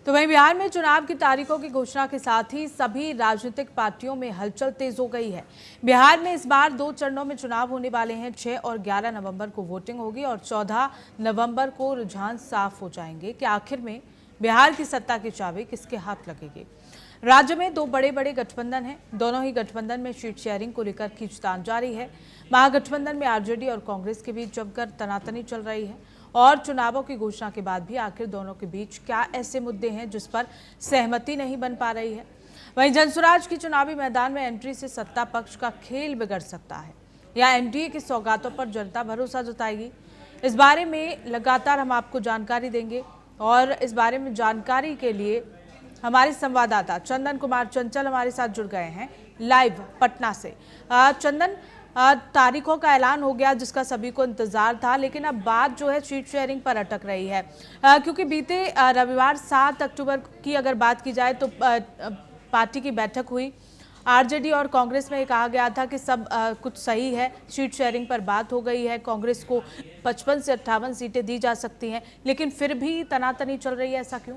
तो वहीं बिहार में चुनाव की तारीखों की घोषणा के साथ ही सभी राजनीतिक पार्टियों में हलचल तेज हो गई है। बिहार में इस बार 2 चरणों में चुनाव होने वाले हैं। 6 और 11 नवंबर को वोटिंग होगी और 14 नवंबर को रुझान साफ हो जाएंगे कि आखिर में बिहार की सत्ता की चाबी किसके हाथ लगेगी। राज्य में 2 बड़े बड़े गठबंधन हैं। दोनों ही गठबंधन में सीट शेयरिंग को लेकर खींचतान जारी है। महागठबंधन में आरजेडी और कांग्रेस के बीच जमकर तनातनी चल रही है और चुनावों की घोषणा के बाद भी आखिर दोनों के बीच क्या ऐसे मुद्दे हैं जिस पर सहमति नहीं बन पा रही है। वहीं जनसुराज की चुनावी मैदान में एंट्री से सत्ता पक्ष का खेल बिगड़ सकता है या एनडीए की सौगातों पर जनता भरोसा जताएगी। इस बारे में लगातार हम आपको जानकारी देंगे और इस बारे में जानकारी के लिए हमारे संवाददाता चंदन कुमार चंचल हमारे साथ जुड़ गए हैं लाइव पटना से। चंदन, तारीखों का ऐलान हो गया जिसका सभी को इंतजार था, लेकिन अब बात जो है सीट शेयरिंग पर अटक रही है क्योंकि बीते रविवार 7 अक्टूबर की अगर बात की जाए तो पार्टी की बैठक हुई। आरजेडी और कांग्रेस में कहा गया था कि सब कुछ सही है, सीट शेयरिंग पर बात हो गई है, कांग्रेस को 55 से 58 सीटें दी जा सकती हैं, लेकिन फिर भी तनातनी चल रही है, ऐसा क्यों?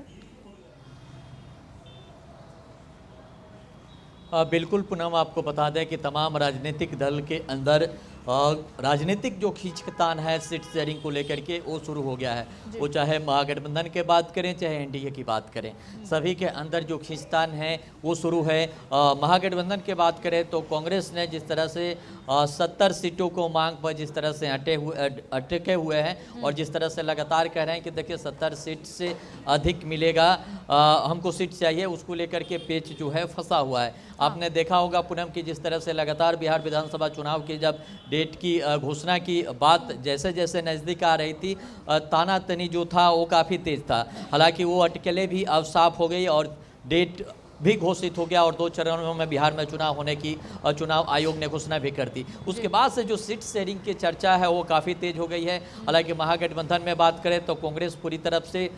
बिल्कुल पूनम, आपको बता दें कि तमाम राजनीतिक दल के अंदर राजनीतिक जो खींचतान है सीट शेयरिंग को लेकर के वो शुरू हो गया है। वो चाहे महागठबंधन की बात करें चाहे एनडीए की बात करें, सभी के अंदर जो खींचतान है वो शुरू है। महागठबंधन की बात करें तो कांग्रेस ने जिस तरह से 70 सीटों को मांग पर जिस तरह से अटके हुए हैं और जिस तरह से लगातार कह रहे हैं कि देखिए 70 सीट से अधिक मिलेगा, हमको सीट चाहिए, उसको लेकर के पेच जो है फंसा हुआ है। आपने देखा होगा पूनम की जिस तरह से लगातार बिहार विधानसभा चुनाव की जब डेट की घोषणा की बात जैसे जैसे नज़दीक आ रही थी, तानातनी जो था वो काफ़ी तेज था। हालांकि वो अटकलें भी अब साफ हो गई और डेट भी घोषित हो गया और 2 चरणों में बिहार में चुनाव होने की चुनाव आयोग ने घोषणा भी कर दी। उसके बाद से जो सीट शेयरिंग की चर्चा है वो काफ़ी तेज हो गई है। हालांकि महागठबंधन में बात करें तो कांग्रेस पूरी तरफ से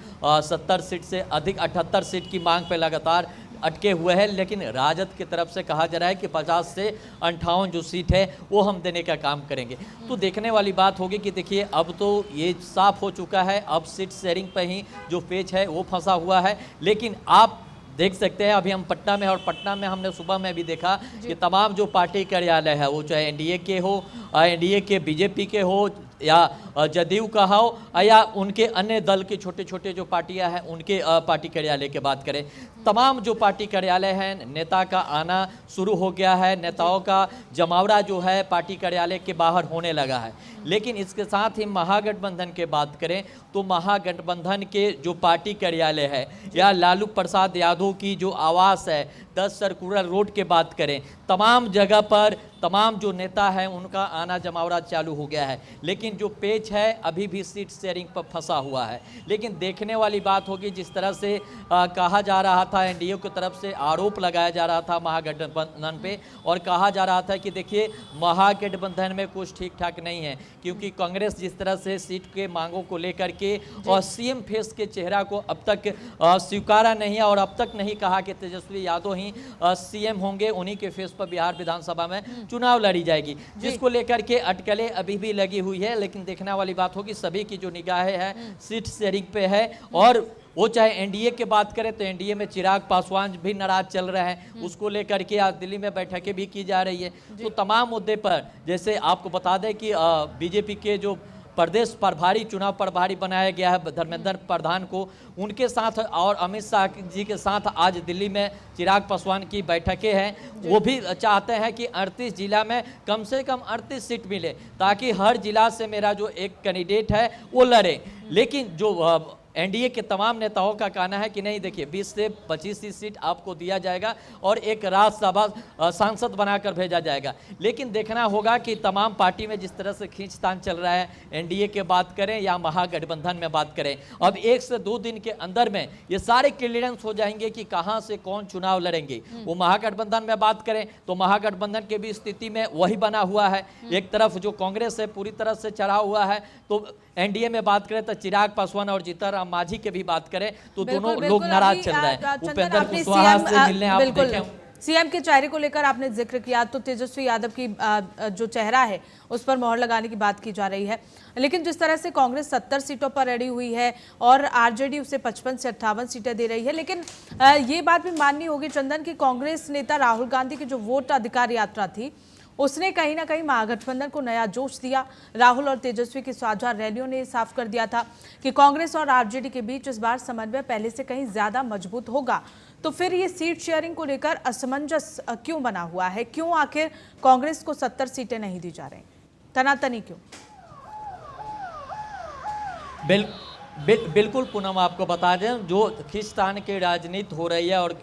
70 सीट से अधिक 78 सीट की मांग पर लगातार अटके हुए हैं, लेकिन राजद की तरफ से कहा जा रहा है कि 50 से 58 जो सीट है वो हम देने का काम करेंगे। तो देखने वाली बात होगी कि देखिए अब तो ये साफ हो चुका है, अब सीट शेयरिंग पर ही जो पेच है वो फंसा हुआ है। लेकिन आप देख सकते हैं अभी हम पटना में, और पटना में हमने सुबह में भी देखा कि तमाम जो पार्टी कार्यालय है वो चाहे एनडीए के हो, एनडीए के बीजेपी के हो या जदयू का हो या उनके अन्य दल के छोटे छोटे जो पार्टियां हैं उनके पार्टी कार्यालय की बात करें, तमाम जो पार्टी कार्यालय हैं नेता का आना शुरू हो गया है। नेताओं का जमावड़ा जो है पार्टी कार्यालय के बाहर होने लगा है। लेकिन इसके साथ ही महागठबंधन की बात करें तो महागठबंधन के जो पार्टी कार्यालय है या लालू प्रसाद यादव की जो आवास है 10 सर्कुलर रोड के बात करें, तमाम जगह पर तमाम जो नेता हैं उनका आना जमावड़ा चालू हो गया है। लेकिन जो पेच है अभी भी सीट शेयरिंग पर फंसा हुआ है। लेकिन देखने वाली बात होगी जिस तरह से कहा जा रहा था, एनडीए की तरफ से आरोप लगाया जा रहा था महागठबंधन पे और कहा जा रहा था कि देखिए महागठबंधन में कुछ ठीक ठाक नहीं है, क्योंकि कांग्रेस जिस तरह से सीट के मांगों को लेकर के और सीएम फेस के चेहरा को अब तक स्वीकारा नहीं है और अब तक नहीं कहा कि तेजस्वी यादव ही सीएम होंगे, उन्हीं के फेस पर बिहार विधानसभा में चुनाव लड़ी जाएगी, जिसको लेकर के अटकलें अभी भी लगी हुई है। लेकिन देखने वाली बात होगी सभी की जो निगाहें हैं सीट शेयरिंग पे है। और वो चाहे एनडीए की बात करें तो एनडीए में चिराग पासवान भी नाराज चल रहे हैं, उसको लेकर के आज दिल्ली में बैठकें भी की जा रही है। तो तमाम मुद्दे पर जैसे आपको बता दें कि बीजेपी के जो प्रदेश प्रभारी चुनाव प्रभारी बनाया गया है धर्मेंद्र प्रधान को, उनके साथ और अमित शाह जी के साथ आज दिल्ली में चिराग पासवान की बैठकें हैं। वो भी चाहते हैं कि 38 जिला में कम से कम 38 सीट मिले ताकि हर जिला से मेरा जो एक कैंडिडेट है वो लड़े। लेकिन जो एनडीए के तमाम नेताओं का कहना है कि नहीं, देखिए 20 से 25 सीट आपको दिया जाएगा और एक राज्यसभा सांसद बनाकर भेजा जाएगा। लेकिन देखना होगा कि तमाम पार्टी में जिस तरह से खींचतान चल रहा है, एनडीए के बात करें या महागठबंधन में बात करें, अब 1 से 2 दिन के अंदर में ये सारे क्लियरेंस हो जाएंगे कि कहां से कौन चुनाव लड़ेंगे। वो महागठबंधन में बात करें तो महागठबंधन के भी स्थिति में वही बना हुआ है। एक तरफ जो कांग्रेस है पूरी तरह से चढ़ा हुआ है, तो एनडीए में बात करें तो चिराग पासवान और जीतनराम मांझी के भी बात करें तो दोनों लोग नाराज चल रहे हैं। उपेंद्र कुशवाहा से मिलने आप देखें सीएम के चेहरे को लेकर आपने जिक्र किया, तो तेजस्वी यादव की जो चेहरा है उस पर मोहर लगाने की बात की जा रही है। लेकिन जिस तरह से कांग्रेस 70 सीटों पर अड़ी हुई है और आरजेडी उसे 55 से 58 सीटें दे रही है, लेकिन ये बात भी माननी होगी चंदन कि कांग्रेस नेता राहुल गांधी की जो वोट अधिकार यात्रा थी उसने कहीं ना कहीं महागठबंधन को नया जोश दिया। राहुल और तेजस्वी की साझा रैलियों ने साफ कर दिया था कि कांग्रेस और आरजेडी के बीच इस बार समन्वय पहले से कहीं ज्यादा मजबूत होगा। तो फिर ये सीट शेयरिंग को लेकर असमंजस क्यों बना हुआ है? क्यों आखिर कांग्रेस को 70 सीटें नहीं दी जा रही? तनातनी क्यों? बिल्कुल पूनम, आपको बता दें जो खींचतान की राजनीति हो रही है और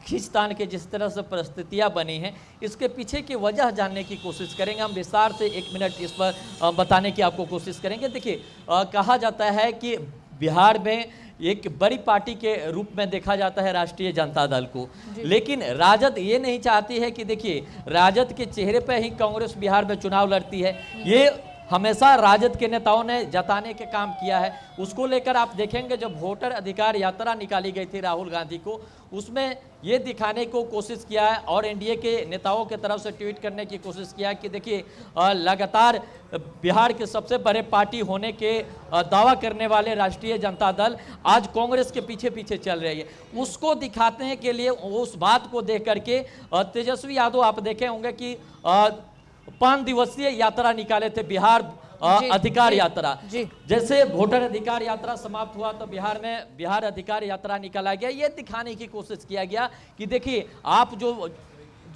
खींचतान के जिस तरह से परिस्थितियां बनी हैं, इसके पीछे की वजह जानने की कोशिश करेंगे। हम विस्तार से 1 मिनट इस पर बताने की आपको कोशिश करेंगे। देखिए, कहा जाता है कि बिहार में एक बड़ी पार्टी के रूप में देखा जाता है राष्ट्रीय जनता दल को, लेकिन राजद ये नहीं चाहती है कि देखिए राजद के चेहरे पर ही कांग्रेस बिहार में चुनाव लड़ती है। ये हमेशा राजद के नेताओं ने जताने के काम किया है। उसको लेकर आप देखेंगे जब वोटर अधिकार यात्रा निकाली गई थी राहुल गांधी को, उसमें ये दिखाने को कोशिश किया है और एनडीए के नेताओं के तरफ से ट्वीट करने की कोशिश किया है कि देखिए लगातार बिहार के सबसे बड़े पार्टी होने के दावा करने वाले राष्ट्रीय जनता दल आज कांग्रेस के पीछे पीछे चल रही है। उसको दिखाने के लिए उस बात को देख करके तेजस्वी यादव आप देखे होंगे कि 5 दिवसीय यात्रा निकाले थे, बिहार अधिकार यात्रा। जैसे वोटर अधिकार यात्रा समाप्त हुआ तो बिहार में बिहार अधिकार यात्रा निकाला गया। ये दिखाने की कोशिश किया गया कि देखिए आप जो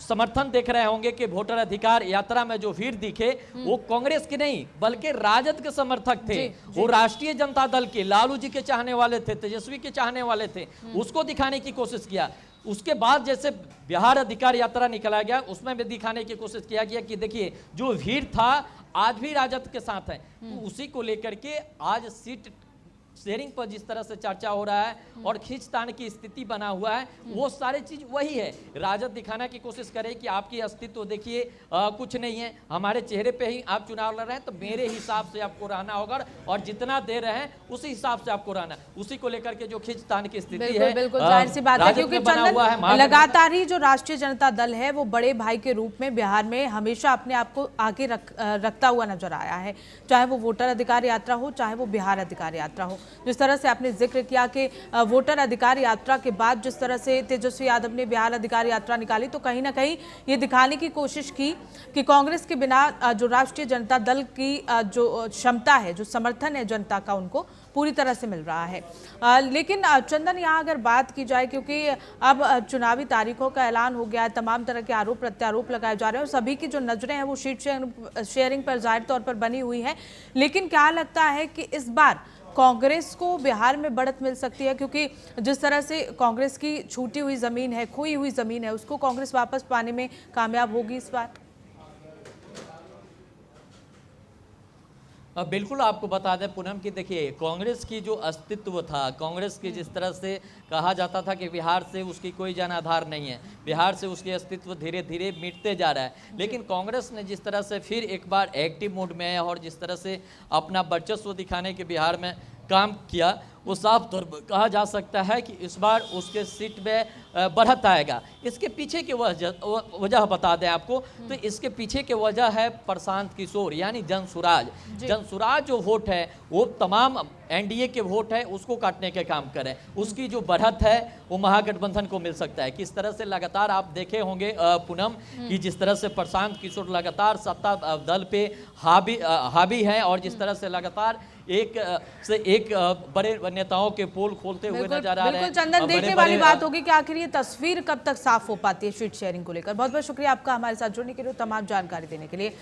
समर्थन देख रहे होंगे कि वोटर अधिकार यात्रा में जो भीड़ दिखे वो कांग्रेस के नहीं बल्कि राजद के समर्थक थे। वो राष्ट्रीय जनता दल के, लालू जी के चाहने वाले थे, तेजस्वी के चाहने वाले थे। उसको दिखाने की कोशिश किया। उसके बाद जैसे बिहार अधिकार यात्रा निकाला गया, उसमें भी दिखाने की कोशिश किया गया कि देखिए जो भीड़ था आज भी राजद के साथ है। तो उसी को लेकर के आज सीट शेयरिंग पर जिस तरह से चर्चा हो रहा है और खींचतान की स्थिति बना हुआ है, वो सारी चीज वही है। राजद दिखाने की कोशिश करे कि आपकी अस्तित्व देखिए कुछ नहीं है, हमारे चेहरे पे ही आप चुनाव लड़ रहे हैं, तो मेरे हिसाब से आपको रहना होगा और जितना दे रहे हैं उसी हिसाब से आपको रहना। उसी को लेकर के जो खींचतान की स्थिति है, बिल्कुल जाहिर सी बात है, क्योंकि चंदन लगातार ही जो राष्ट्रीय जनता दल है वो बड़े भाई के रूप में बिहार में हमेशा अपने आप को आगे रखता हुआ नजर आया है, चाहे वो वोटर अधिकार यात्रा हो, चाहे वो बिहार अधिकार यात्रा हो। जिस तरह से आपने जिक्र किया कि वोटर अधिकार यात्रा के बाद जिस तरह से तेजस्वी यादव ने बिहार अधिकार यात्रा निकाली, तो कहीं ना कहीं ये दिखाने की कोशिश की कि कांग्रेस के बिना जो राष्ट्रीय जनता दल की जो क्षमता है, जो समर्थन है जनता का, उनको पूरी तरह से मिल रहा है। लेकिन चंदन, यहाँ अगर बात की जाए, क्योंकि अब चुनावी तारीखों का ऐलान हो गया है, तमाम तरह के आरोप प्रत्यारोप लगाए जा रहे हैं और सभी की जो नजरें हैं वो सीट शेयरिंग पर जाहिर तौर पर बनी हुई है। लेकिन क्या लगता है कि इस बार कांग्रेस को बिहार में बढ़त मिल सकती है? क्योंकि जिस तरह से कांग्रेस की छूटी हुई जमीन है, खोई हुई जमीन है, उसको कांग्रेस वापस पाने में कामयाब होगी इस बार? बिल्कुल आपको बता दें पूनम कि देखिए कांग्रेस की जो अस्तित्व था, कांग्रेस की जिस तरह से कहा जाता था कि बिहार से उसकी कोई जनाधार नहीं है, बिहार से उसकी अस्तित्व धीरे धीरे मिटते जा रहा है, लेकिन कांग्रेस ने जिस तरह से फिर एक बार एक्टिव मोड में है और जिस तरह से अपना वर्चस्व दिखाने के बिहार में काम किया, वो साफ तौर पर कहा जा सकता है कि इस बार उसके सीट में बढ़त आएगा। इसके पीछे की वजह बता दें आपको, तो इसके पीछे की वजह है प्रशांत किशोर यानी जनसुराज। जनसुराज जो वोट है वो तमाम एनडीए के वोट है उसको काटने के काम करें, उसकी जो बढ़त है वो महागठबंधन को मिल सकता है। किस तरह से लगातार आप देखे होंगे पूनम कि जिस तरह से प्रशांत किशोर लगातार सत्ता दल पे हावी है और जिस तरह से लगातार एक से एक बड़े नेताओं के पोल खोलते हुए नजर आ रहे हैं। बिल्कुल चंदन, देखने वाली बात होगी कि आखिर ये तस्वीर कब तक साफ हो पाती है सीट शेयरिंग को लेकर। बहुत बहुत शुक्रिया आपका हमारे साथ जुड़ने के लिए, तमाम जानकारी देने के लिए।